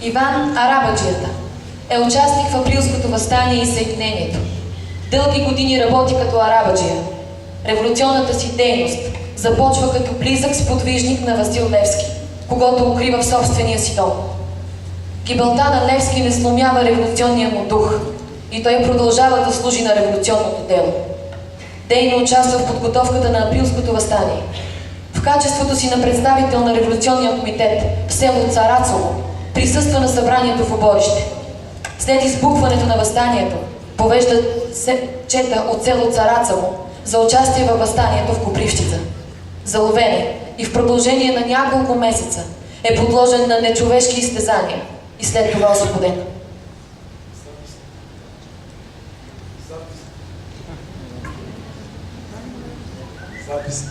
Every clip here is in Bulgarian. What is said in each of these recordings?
Иван Арабаджията е участник в Априлското въстание и Съединението. Дълги години работи като арабаджия. Революционната си дейност започва като близък сподвижник на Васил Левски, когото укрива в собствения си дом. Гибелта на Левски не сломява революционния му дух и той продължава да служи на революционното дело. Дейно участва в подготовката на Априлското въстание. В качеството си на представител на революционния комитет в село Царацово присъства на събранието в Оборище. След избухването на въстанието повежда чета от село Царацово за участие във въстанието в Копривщица. Заловен е и в продължение на няколко месеца е подложен на нечовешки изтезания и след това освободен. Запис.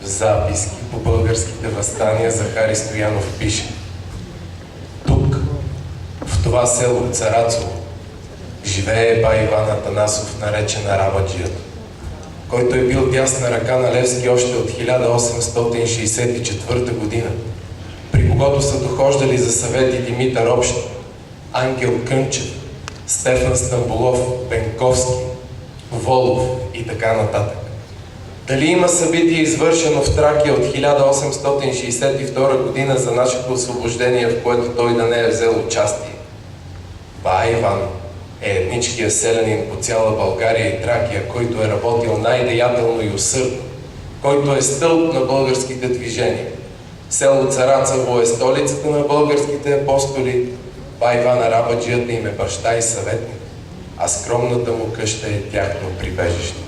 В записки по българските въстания Захари Стоянов пише: тук, в това село Царацово, живее бай Иван Атанасов, наречен Арабаджията, който е бил дясна ръка на Левски още от 1864 година, при когото са дохождали за съвети Димитър Общ, Ангел Кънчев, Стефан Стамболов, Бенковски, Волов и така нататък. Дали има събитие извършено в Тракия от 1862 година за нашето освобождение, в което той да не е взел участие? Бай Иван е етническия селянин по цяла България и Тракия, който е работил най-деятелно и усърдно, който е стълб на българските движения. Село Царацово е столицата на българските апостоли. Бай Иван Арабаджията им е баща и съветник, а скромната му къща е тяхно прибежище.